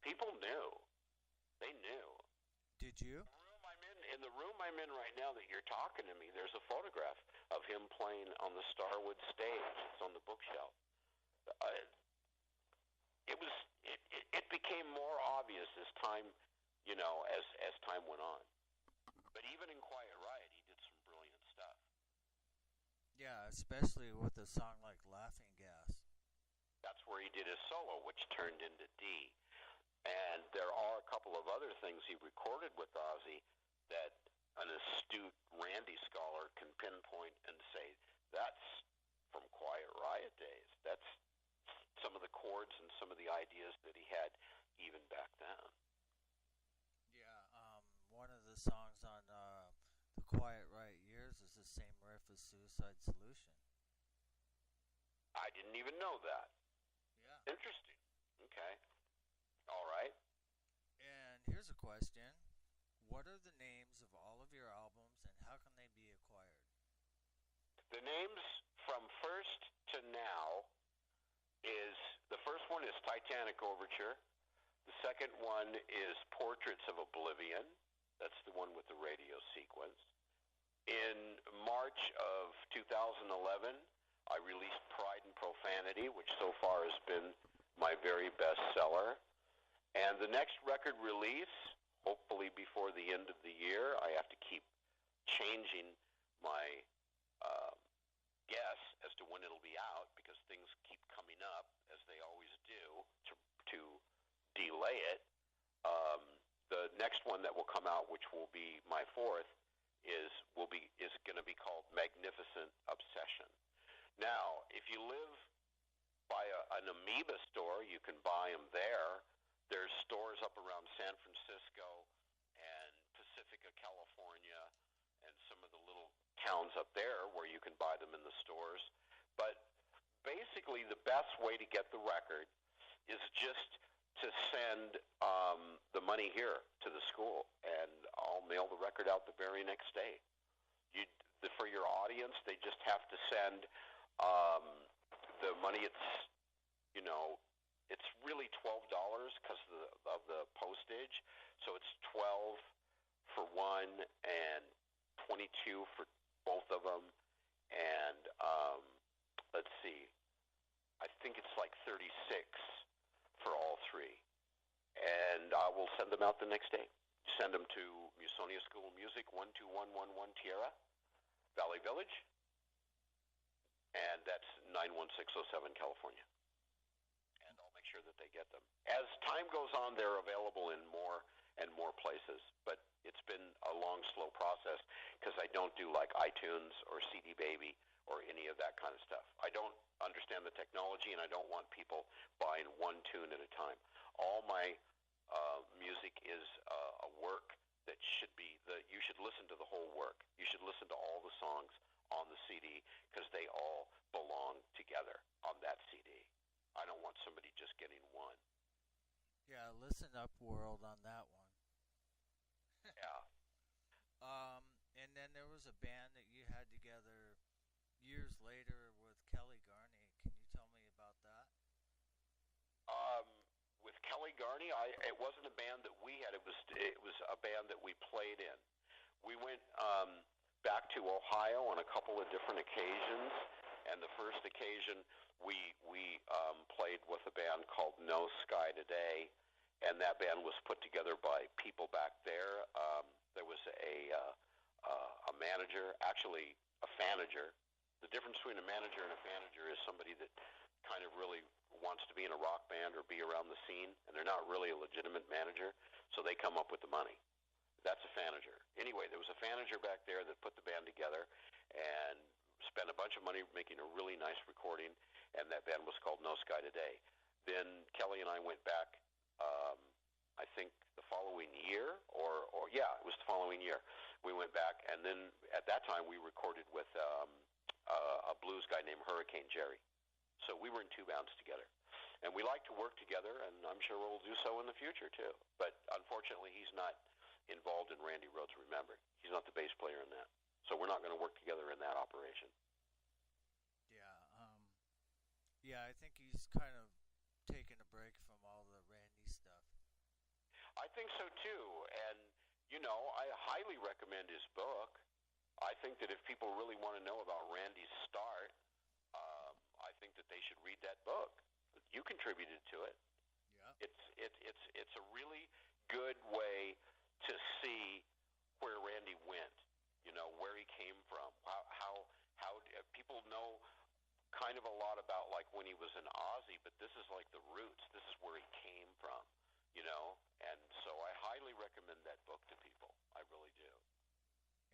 People knew. They knew. Did you? In the room I'm in right now that you're talking to me, there's a photograph of him playing on the Starwood stage. It's on the bookshelf. Uh, it became more obvious as time, as time went on. But even in Quiet Riot, he did some brilliant stuff. Yeah, especially with a song like Laughing Gas. That's where he did his solo, which turned into D. And there are a couple of other things he recorded with Ozzy that an astute Randy scholar can pinpoint and say, that's from Quiet Riot days. That's some of the chords and some of the ideas that he had even back then. Yeah, one of the songs on the Quiet Riot years is the same riff as Suicide Solution. I didn't even know that. Yeah. Interesting. Okay. All right. And here's a question. What are the names of all of your albums and how can they be acquired? The names from first to now is, the first one is Titanic Overture. The second one is Portraits of Oblivion. That's the one with the radio sequence. In March of 2011, I released Pride and Profanity, which so far has been my very best seller. And the next record release, hopefully before the end of the year, I have to keep changing my guess as to when it'll be out because things keep coming up, as they always do, to delay it. The next one that will come out, which will be my fourth, is going to be called Magnificent Obsession. Now, if you live by an Amoeba store, you can buy them there. There's stores up around San Francisco and Pacifica, California, and some of the little towns up there where you can buy them in the stores. But basically, the best way to get the record is just to send the money here to the school, and I'll mail the record out the very next day. For your audience, they just have to send the money. It's really $12 because of the postage. So it's 12 for one and 22 for both of them. And let's see, I think it's like 36 for all three. And I will send them out the next day. Send them to Musonia School of Music, 12111 Tierra, Valley Village, and that's 91607 California. And I'll make sure that they get them. As time goes on, they're available in more and more places, but it's been a long, slow process because I don't do like iTunes or CD Baby or any of that kind of stuff. I don't understand the technology, and I don't want people buying one tune at a time. All my music is a work that you should listen to the whole work. You should listen to all the songs on the CD because they all belong together on that CD. I don't want somebody just getting one. Yeah, listen up, world, on that one. Yeah. And then there was a band that you had together years later with Kelly Garney. Can you tell me about that? With Kelly Garney, it wasn't a band that we had. It was a band that we played in. We went back to Ohio on a couple of different occasions, and the first occasion we played with a band called No Sky Today, and that band was put together by people back there. There was a manager, actually a fanager. The difference between a manager and a fanager is somebody that kind of really wants to be in a rock band or be around the scene, and they're not really a legitimate manager, so they come up with the money. That's a fanager. Anyway, there was a fanager back there that put the band together and spent a bunch of money making a really nice recording, and that band was called No Sky Today. Then Kelly and I went back, I think the following year, or yeah, it was the following year. We went back, and then at that time we recorded with a blues guy named Hurricane Jerry. So we were in two bands together. And we like to work together, and I'm sure we'll do so in the future, too. But unfortunately, he's not involved in Randy Rhoads Remembered. He's not the bass player in that. So we're not going to work together in that operation. Yeah, I think he's kind of taken a break from all the Randy stuff. think so too. And, I highly recommend his book. I think that if people really want to know about Randy's start, I think that they should read that book. You contributed to it. Yeah. It's a really good way to see where Randy went. Where he came from. How people know kind of a lot about like when he was in Aussie, but this is like the roots. This is where he came from. And so I highly recommend that book to people. I really do.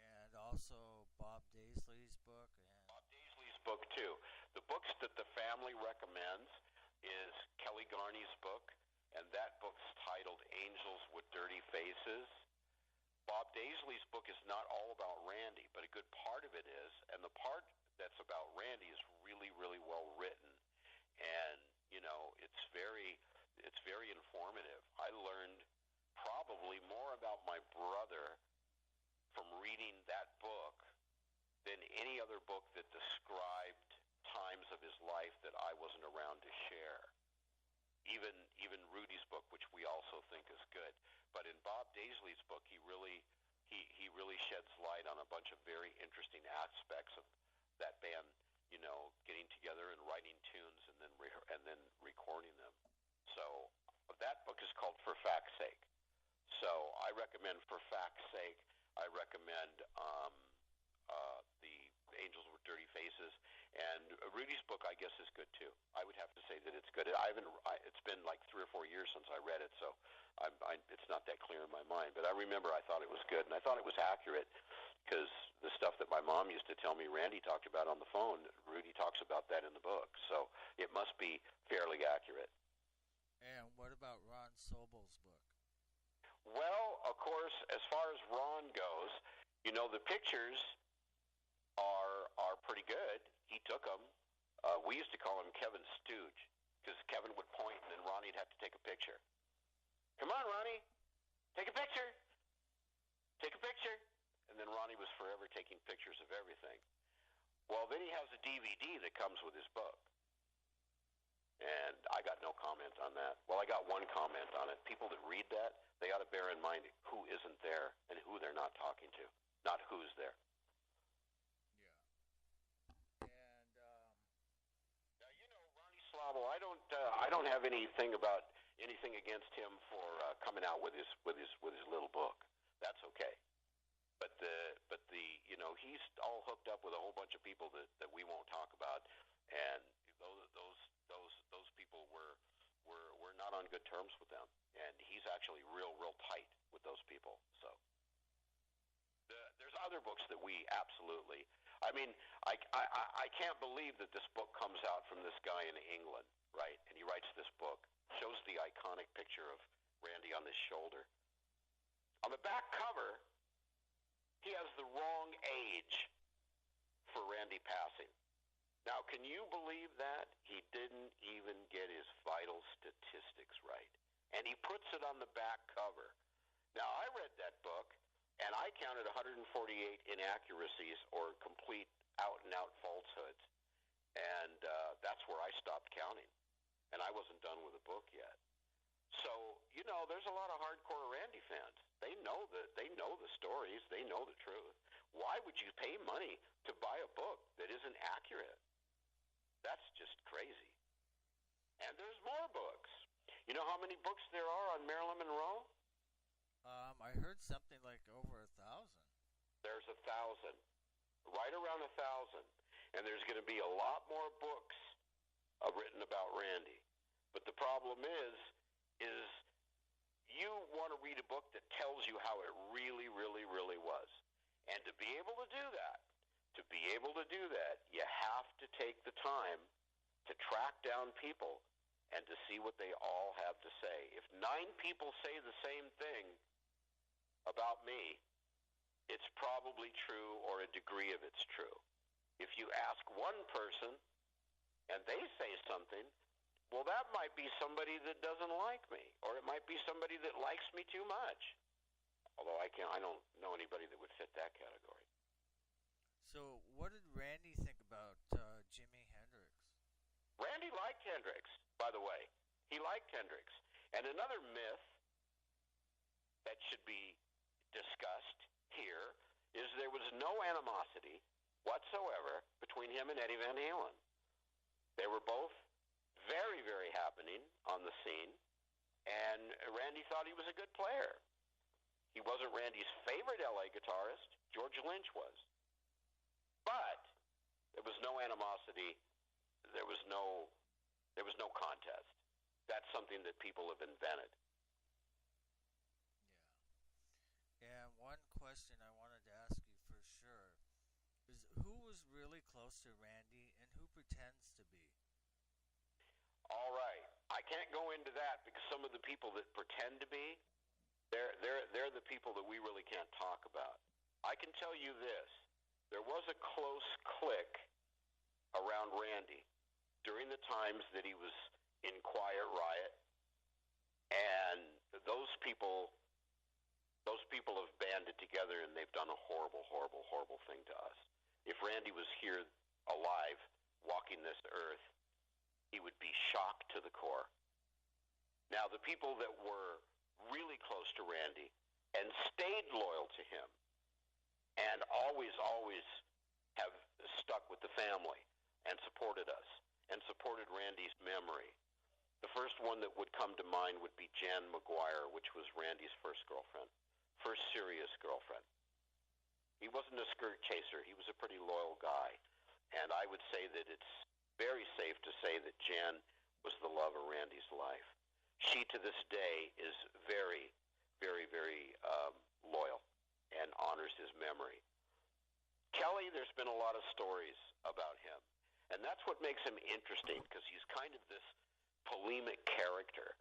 And also Bob Daisley's book. And Bob Daisley's book too. The books that the family recommends is Kelly Garney's book, and that book's titled Angels with Dirty Faces. Bob Daisley's book is not all about Randy, but a good part of it is, and the part that's about Randy is really, really well written, and it's very informative. I learned probably more about my brother from reading that book than any other book that described times of his life that I wasn't around to share. Even Rudy's book, which we also think is good, but in Bob Daisley's book, he really sheds light on a bunch of very interesting aspects of that band, getting together and writing tunes and then recording them. So that book is called For Fact's Sake. So I recommend For Fact's Sake. I recommend the Angels with Dirty Faces, and Rudy's book, I guess, is good too. I would have to say that it's good. It's been like 3 or 4 years since I read it, so it's not that clear in my mind. But I remember I thought it was good, and I thought it was accurate because the stuff that my mom used to tell me Randy talked about on the phone, Rudy talks about that in the book. So it must be fairly accurate. And what about Ron Sobel's book? Well, of course, as far as Ron goes, the pictures are pretty good. He took them. We used to call him Kevin Stooge because Kevin would point and then Ronnie'd have to take a picture. Come on, Ronnie, take a picture. Take a picture. And then Ronnie was forever taking pictures of everything. Well, then he has a DVD that comes with his book. And I got no comment on that. Well, I got one comment on it. People that read that, they ought to bear in mind who isn't there and who they're not talking to, not who's there. Yeah. And now, Ronnie Slabo, I don't have anything against him for coming out with his little book. That's okay. But he's all hooked up with a whole bunch of people that we won't talk about, and those people we're not on good terms with them, and he's actually real tight with those people. So there's other books that we absolutely. I mean, I can't believe that this book comes out from this guy in England, right? And he writes this book, shows the iconic picture of Randy on his shoulder. On the back cover, he has the wrong age for Randy passing. Now, can you believe that? He didn't even get his vital statistics right. And he puts it on the back cover. Now, I read that book, and I counted 148 inaccuracies or complete out-and-out falsehoods. And that's where I stopped counting. And I wasn't done with the book yet. So, there's a lot of hardcore Randy fans. They know the stories. They know the truth. Why would you pay money to buy a book that isn't accurate? That's just crazy. And there's more books. You know how many books there are on Marilyn Monroe? I heard something like over 1,000. There's 1,000. Right around 1,000. And there's going to be a lot more books written about Randy. But the problem is you want to read a book that tells you how it really, really, really was. And to be able to do that, you have to take the time to track down people and to see what they all have to say. If 9 people say the same thing about me, it's probably true or a degree of it's true. If you ask one person and they say something, well, that might be somebody that doesn't like me, or it might be somebody that likes me too much. Although I don't know anybody that would fit that category. So, what did Randy think about Jimi Hendrix? Randy liked Hendrix, by the way. He liked Hendrix. And another myth that should be discussed here is there was no animosity whatsoever between him and Eddie Van Halen. They were both very, very happening on the scene, and Randy thought he was a good player. He wasn't Randy's favorite LA guitarist. George Lynch was. But there was no animosity. There was no contest. That's something that people have invented. Yeah. And one question I wanted to ask you for sure is who was really close to Randy and who pretends to be? All right. I can't go into that because some of the people that pretend to be, they're the people that we really can't talk about. I can tell you this. There was a close clique around Randy during the times that he was in Quiet Riot, and those people have banded together and they've done a horrible, horrible, horrible thing to us. If Randy was here alive, walking this earth, he would be shocked to the core. Now, the people that were really close to Randy and stayed loyal to him and always have stuck with the family and supported us and supported Randy's memory. The first one that would come to mind would be Jan McGuire, which was Randy's first girlfriend, first serious girlfriend. He wasn't a skirt chaser. He was a pretty loyal guy. And I would say that it's very safe to say that Jan was the love of Randy's life. She, to this day, is very, very, very loyal and honors his memory. Kelle, there's been a lot of stories about him. And that's what makes him interesting, because he's kind of this polemic character.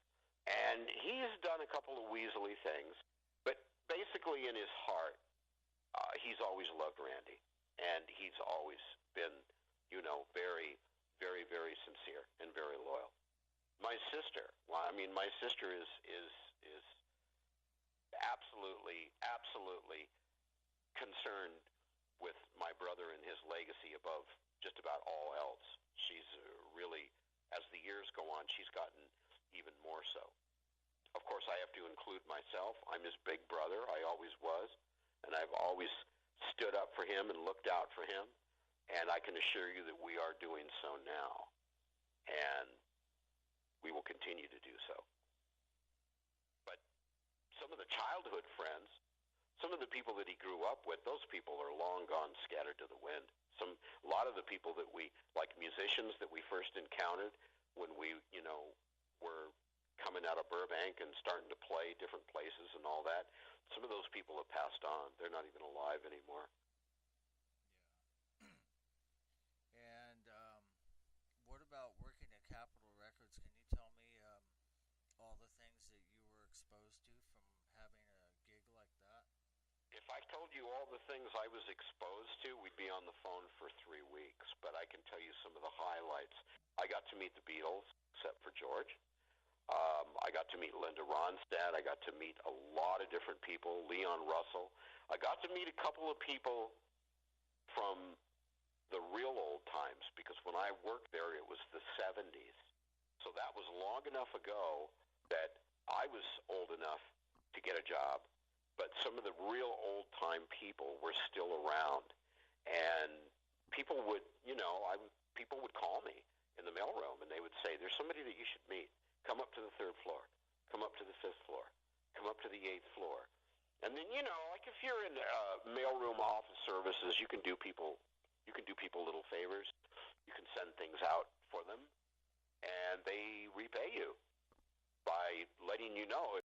And he's done a couple of weaselly things, but basically in his heart, he's always loved Randy. And he's always been, very, very, very sincere and very loyal. My sister is absolutely concerned with my brother and his legacy above just about all else. She's really, as the years go on, she's gotten even more so. Of course, I have to include myself. I'm his big brother. I always was. And I've always stood up for him and looked out for him. And I can assure you that we are doing so now. And we will continue to do so. But some of the childhood friends, some of the people that he grew up with, those people are long gone, scattered to the wind. A lot of the people that we, like musicians that we first encountered when we, were coming out of Burbank and starting to play different places and all that, some of those people have passed on. They're not even alive anymore. Yeah. And what about working at Capitol Records? Can you tell me all the things that you were exposed to from having a gig like that? If I told you all the things I was exposed to, we'd be on the phone for 3 weeks. But I can tell you some of the highlights. I got to meet the Beatles, except for George. I got to meet Linda Ronstadt. I got to meet a lot of different people, Leon Russell. I got to meet a couple of people from the real old times, because when I worked there, it was the 70s. So that was long enough ago that I was old enough to get a job. But some of the real old-time people were still around. And people would, people would call me in the mailroom, and they would say, there's somebody that you should meet. Come up to the 3rd floor. Come up to the 5th floor. Come up to the 8th floor. And then, like if you're in mailroom office services, you can do people little favors. You can send things out for them, and they repay you by letting you know